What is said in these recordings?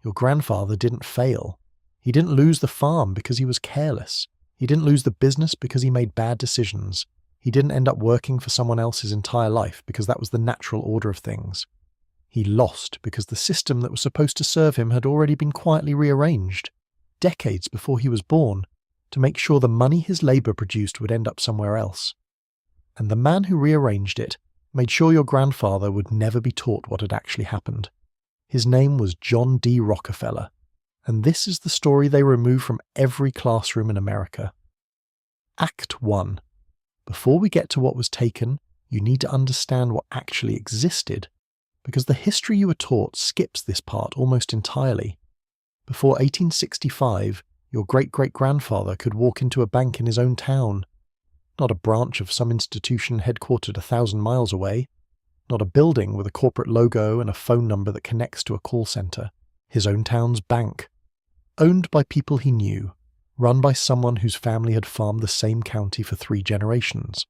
Your grandfather didn't fail. He didn't lose the farm because he was careless. He didn't lose the business because he made bad decisions. He didn't end up working for someone else his entire life because that was the natural order of things. He lost because the system that was supposed to serve him had already been quietly rearranged, decades before he was born, to make sure the money his labour produced would end up somewhere else. And the man who rearranged it made sure your grandfather would never be taught what had actually happened. His name was John D. Rockefeller, and this is the story they remove from every classroom in America. Act 1. Before we get to what was taken, you need to understand what actually existed, because the history you were taught skips this part almost entirely. Before 1865, your great-great-grandfather could walk into a bank in his own town. Not a branch of some institution headquartered 1,000 miles away. Not a building with a corporate logo and a phone number that connects to a call centre. His own town's bank. Owned by people he knew. Run by someone whose family had farmed the same county for 3 generations.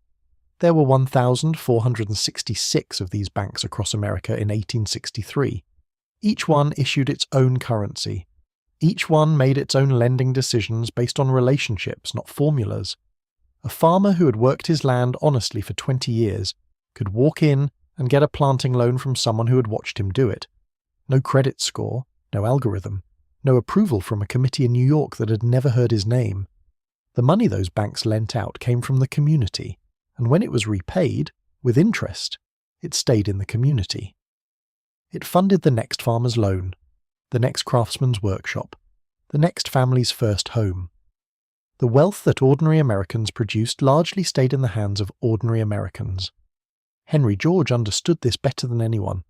There were 1,466 of these banks across America in 1863. Each one issued its own currency. Each one made its own lending decisions based on relationships, not formulas. A farmer who had worked his land honestly for 20 years could walk in and get a planting loan from someone who had watched him do it. No credit score, no algorithm, no approval from a committee in New York that had never heard his name. The money those banks lent out came from the community, and when it was repaid, with interest, it stayed in the community. It funded the next farmer's loan, the next craftsman's workshop, the next family's first home. The wealth that ordinary Americans produced largely stayed in the hands of ordinary Americans. Henry George understood this better than anyone.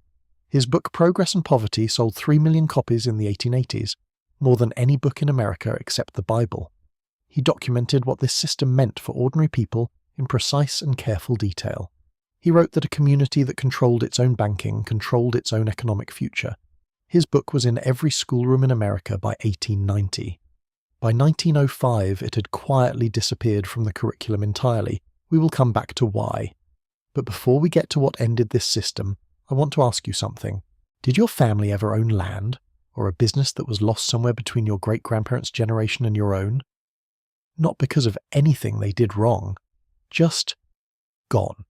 His book Progress and Poverty sold 3 million copies in the 1880s, more than any book in America except the Bible. He documented what this system meant for ordinary people in precise and careful detail. He wrote that a community that controlled its own banking controlled its own economic future. His book was in every schoolroom in America by 1890. By 1905, it had quietly disappeared from the curriculum entirely. We will come back to why. But before we get to what ended this system, I want to ask you something. Did your family ever own land, or a business that was lost somewhere between your great-grandparents' generation and your own? Not because of anything they did wrong, just gone.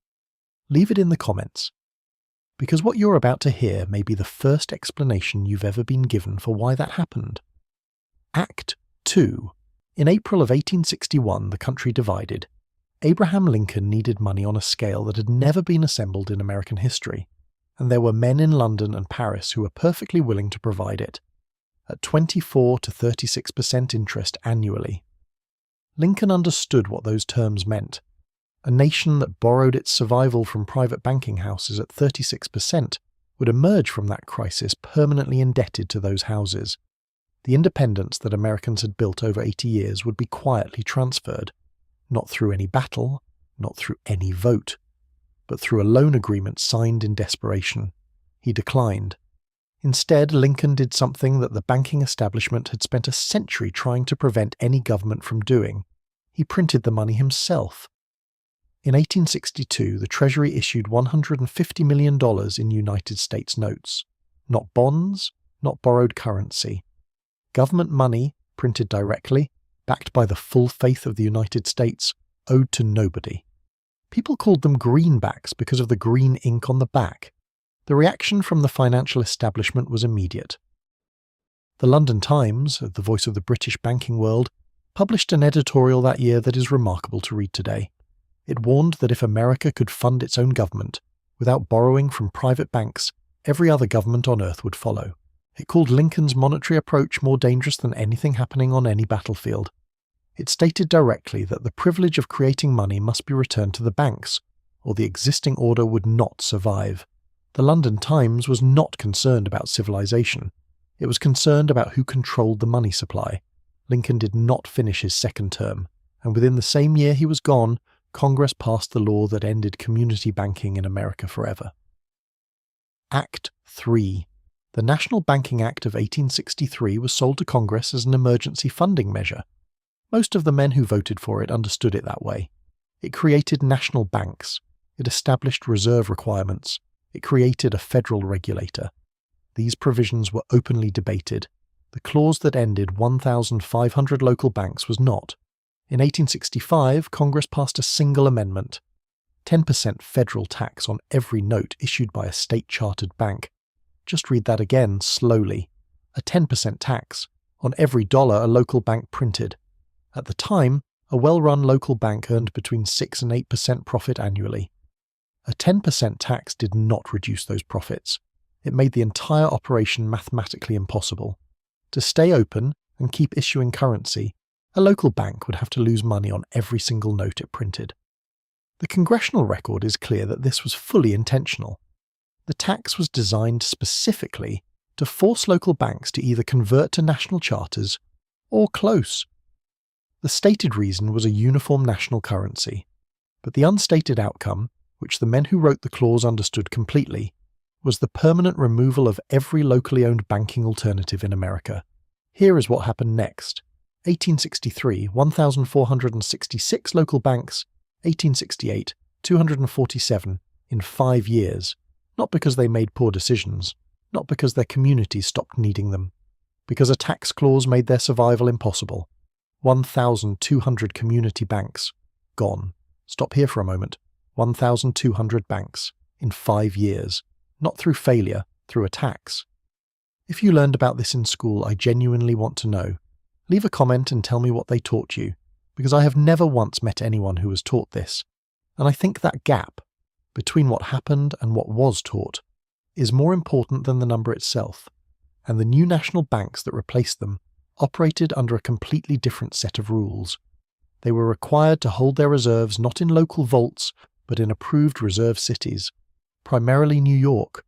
Leave it in the comments. Because what you're about to hear may be the first explanation you've ever been given for why that happened. Act 2. In April of 1861, the country divided. Abraham Lincoln needed money on a scale that had never been assembled in American history, and there were men in London and Paris who were perfectly willing to provide it, at 24 to 36% interest annually. Lincoln understood what those terms meant. A nation that borrowed its survival from private banking houses at 36% would emerge from that crisis permanently indebted to those houses. The independence that Americans had built over 80 years would be quietly transferred, not through any battle, not through any vote, but through a loan agreement signed in desperation. He declined. Instead, Lincoln did something that the banking establishment had spent a century trying to prevent any government from doing. He printed the money himself. In 1862, the Treasury issued $150 million in United States notes. Not bonds, not borrowed currency. Government money, printed directly, backed by the full faith of the United States, owed to nobody. People called them greenbacks because of the green ink on the back. The reaction from the financial establishment was immediate. The London Times, the voice of the British banking world, published an editorial that year that is remarkable to read today. It warned that if America could fund its own government, without borrowing from private banks, every other government on earth would follow. It called Lincoln's monetary approach more dangerous than anything happening on any battlefield. It stated directly that the privilege of creating money must be returned to the banks, or the existing order would not survive. The London Times was not concerned about civilization. It was concerned about who controlled the money supply. Lincoln did not finish his second term, and within the same year he was gone, Congress passed the law that ended community banking in America forever. Act 3. The National Banking Act of 1863 was sold to Congress as an emergency funding measure. Most of the men who voted for it understood it that way. It created national banks. It established reserve requirements. It created a federal regulator. These provisions were openly debated. The clause that ended 1,500 local banks was not. In 1865, Congress passed a single amendment. 10% federal tax on every note issued by a state-chartered bank. Just read that again slowly. A 10% tax on every dollar a local bank printed. At the time, a well-run local bank earned between 6 and 8% profit annually. A 10% tax did not reduce those profits. It made the entire operation mathematically impossible. To stay open and keep issuing currency, a local bank would have to lose money on every single note it printed. The congressional record is clear that this was fully intentional. The tax was designed specifically to force local banks to either convert to national charters or close. The stated reason was a uniform national currency, but the unstated outcome, which the men who wrote the clause understood completely, was the permanent removal of every locally owned banking alternative in America. Here is what happened next. 1863, 1,466 local banks. 1868, 247 in 5 years. Not because they made poor decisions, not because their communities stopped needing them, because a tax clause made their survival impossible. 1,200 community banks. Gone. Stop here for a moment. 1,200 banks. In 5 years. Not through failure, through a tax. If you learned about this in school, I genuinely want to know. Leave a comment and tell me what they taught you, because I have never once met anyone who was taught this. And I think that gap between what happened and what was taught is more important than the number itself, and the new national banks that replaced them operated under a completely different set of rules. They were required to hold their reserves not in local vaults, but in approved reserve cities, primarily New York.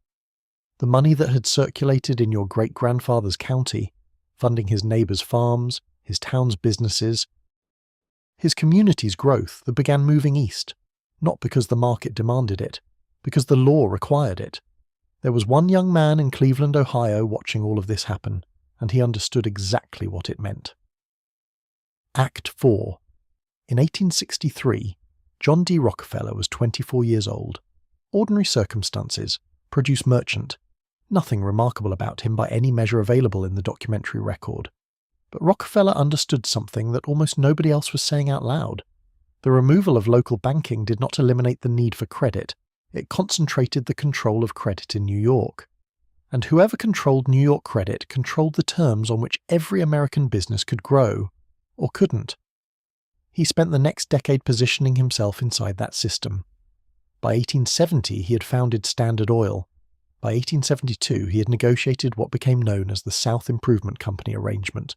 The money that had circulated in your great-grandfather's county, funding his neighbours' farms, his town's businesses, his community's growth that began moving east, not because the market demanded it, because the law required it. There was one young man in Cleveland, Ohio, watching all of this happen, and he understood exactly what it meant. Act 4. In 1863, John D. Rockefeller was 24 years old. Ordinary circumstances, produce merchant. Nothing remarkable about him by any measure available in the documentary record. But Rockefeller understood something that almost nobody else was saying out loud. The removal of local banking did not eliminate the need for credit. It concentrated the control of credit in New York. And whoever controlled New York credit controlled the terms on which every American business could grow, or couldn't. He spent the next decade positioning himself inside that system. By 1870, he had founded Standard Oil. By 1872, he had negotiated what became known as the South Improvement Company arrangement,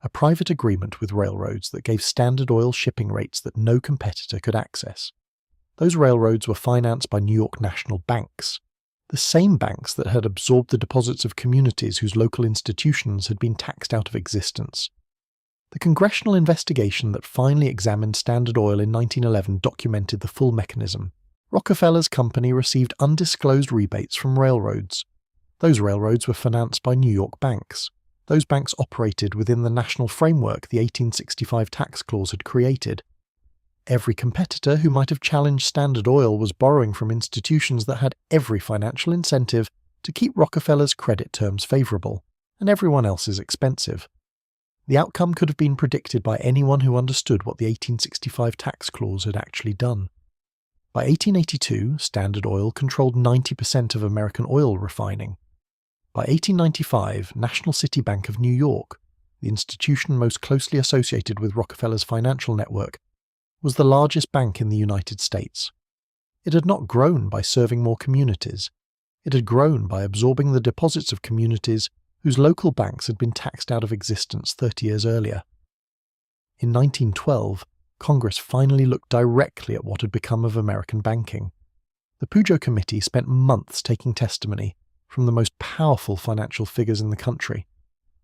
a private agreement with railroads that gave Standard Oil shipping rates that no competitor could access. Those railroads were financed by New York national banks, the same banks that had absorbed the deposits of communities whose local institutions had been taxed out of existence. The congressional investigation that finally examined Standard Oil in 1911 documented the full mechanism. Rockefeller's company received undisclosed rebates from railroads. Those railroads were financed by New York banks. Those banks operated within the national framework the 1865 tax clause had created. Every competitor who might have challenged Standard Oil was borrowing from institutions that had every financial incentive to keep Rockefeller's credit terms favourable, and everyone else's expensive. The outcome could have been predicted by anyone who understood what the 1865 tax clause had actually done. By 1882, Standard Oil controlled 90% of American oil refining. By 1895, National City Bank of New York, the institution most closely associated with Rockefeller's financial network, was the largest bank in the United States. It had not grown by serving more communities. It had grown by absorbing the deposits of communities whose local banks had been taxed out of existence 30 years earlier. In 1912, Congress finally looked directly at what had become of American banking. The Pujo Committee spent months taking testimony from the most powerful financial figures in the country.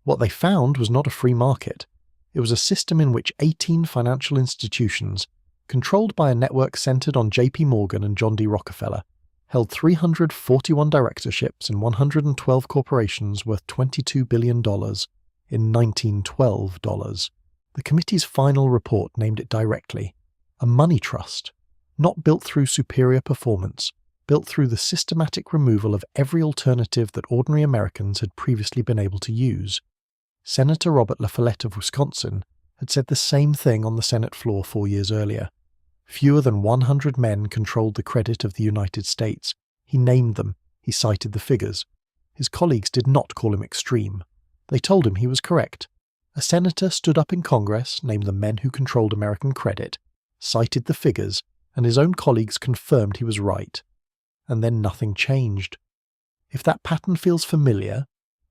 What they found was not a free market. It was a system in which 18 financial institutions, controlled by a network centered on J.P. Morgan and John D. Rockefeller, held 341 directorships in 112 corporations worth $22 billion in 1912 dollars. The committee's final report named it directly a money trust, not built through superior performance, built through the systematic removal of every alternative that ordinary Americans had previously been able to use. Senator Robert La Follette of Wisconsin had said the same thing on the Senate floor 4 years earlier. Fewer than 100 men controlled the credit of the United States. He named them. He cited the figures. His colleagues did not call him extreme. They told him he was correct. A senator stood up in Congress, named the men who controlled American credit, cited the figures, and his own colleagues confirmed he was right. And then nothing changed. If that pattern feels familiar,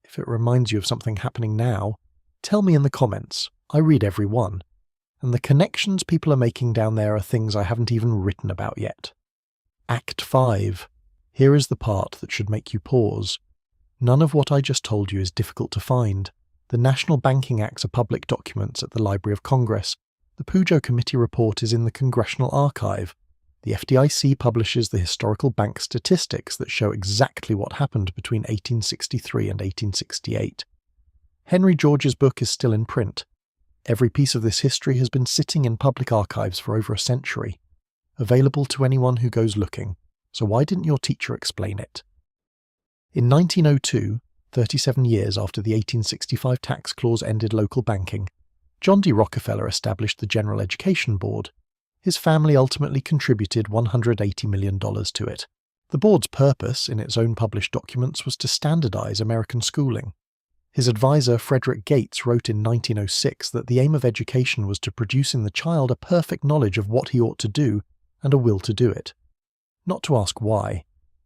if it reminds you of something happening now, tell me in the comments. I read every one. And the connections people are making down there are things I haven't even written about yet. Act 5. Here is the part that should make you pause. None of what I just told you is difficult to find. The National Banking Acts are public documents at the Library of Congress. The Pujo Committee report is in the Congressional Archive. The FDIC publishes the historical bank statistics that show exactly what happened between 1863 and 1868. Henry George's book is still in print. Every piece of this history has been sitting in public archives for over a century, available to anyone who goes looking. So why didn't your teacher explain it? In 1902, 37 years after the 1865 tax clause ended local banking, John D. Rockefeller established the General Education Board. His family ultimately contributed $180 million to it. The board's purpose, in its own published documents, was to standardize American schooling. His advisor, Frederick Gates, wrote in 1906 that the aim of education was to produce in the child a perfect knowledge of what he ought to do and a will to do it. Not to ask why,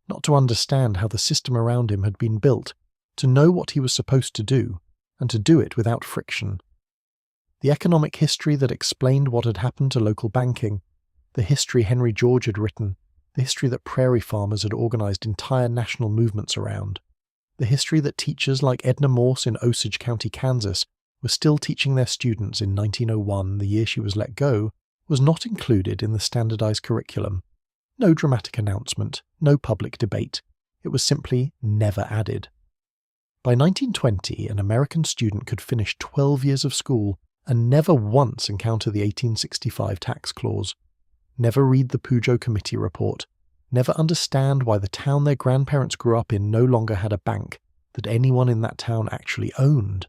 not to understand how the system around him had been built, to know what he was supposed to do, and to do it without friction. The economic history that explained what had happened to local banking, the history Henry George had written, the history that prairie farmers had organized entire national movements around, the history that teachers like Edna Morse in Osage County, Kansas, were still teaching their students in 1901, the year she was let go, was not included in the standardized curriculum. No dramatic announcement, no public debate. It was simply never added. By 1920, an American student could finish 12 years of school and never once encounter the 1865 tax clause, never read the Pujo Committee report, never understand why the town their grandparents grew up in no longer had a bank that anyone in that town actually owned.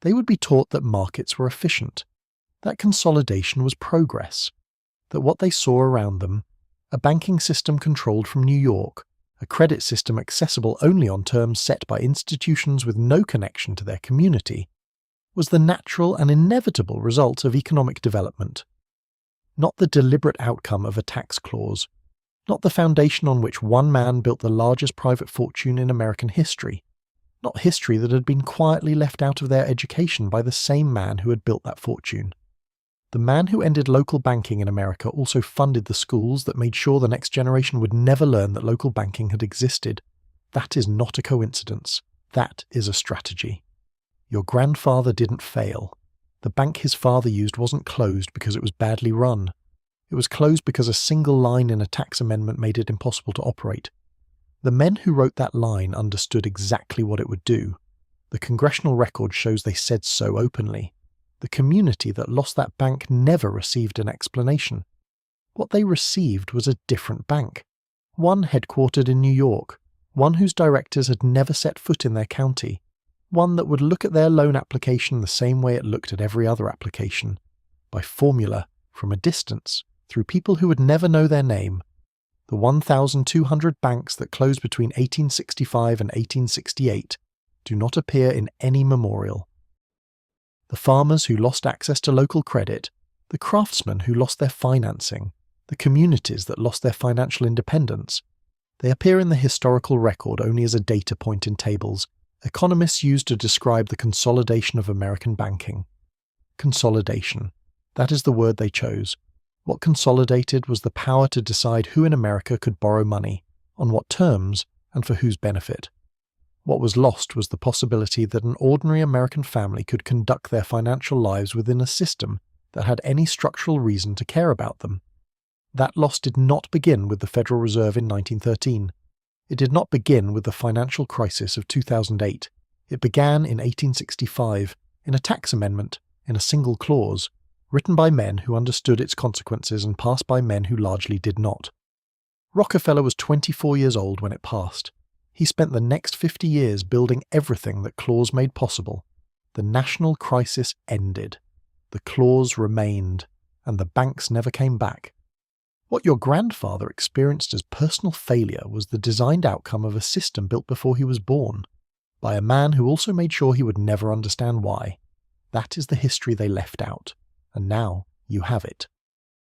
They would be taught that markets were efficient, that consolidation was progress, that what they saw around them, a banking system controlled from New York, a credit system accessible only on terms set by institutions with no connection to their community, was the natural and inevitable result of economic development, not the deliberate outcome of a tax clause, not the foundation on which one man built the largest private fortune in American history, not history that had been quietly left out of their education by the same man who had built that fortune. The man who ended local banking in America also funded the schools that made sure the next generation would never learn that local banking had existed. That is not a coincidence. That is a strategy. Your grandfather didn't fail. The bank his father used wasn't closed because it was badly run. It was closed because a single line in a tax amendment made it impossible to operate. The men who wrote that line understood exactly what it would do. The congressional record shows they said so openly. The community that lost that bank never received an explanation. What they received was a different bank. One headquartered in New York, one whose directors had never set foot in their county, one that would look at their loan application the same way it looked at every other application, by formula, from a distance, through people who would never know their name. The 1,200 banks that closed between 1865 and 1868 do not appear in any memorial. The farmers who lost access to local credit, the craftsmen who lost their financing, the communities that lost their financial independence, they appear in the historical record only as a data point in tables economists use to describe the consolidation of American banking. Consolidation. That is the word they chose. What consolidated was the power to decide who in America could borrow money, on what terms, and for whose benefit. What was lost was the possibility that an ordinary American family could conduct their financial lives within a system that had any structural reason to care about them. That loss did not begin with the Federal Reserve in 1913. It did not begin with the financial crisis of 2008. It began in 1865, in a tax amendment, in a single clause, written by men who understood its consequences and passed by men who largely did not. Rockefeller was 24 years old when it passed. He spent the next 50 years building everything that clause made possible. The national crisis ended. The clause remained, and the banks never came back. What your grandfather experienced as personal failure was the designed outcome of a system built before he was born, by a man who also made sure he would never understand why. That is the history they left out, and now you have it.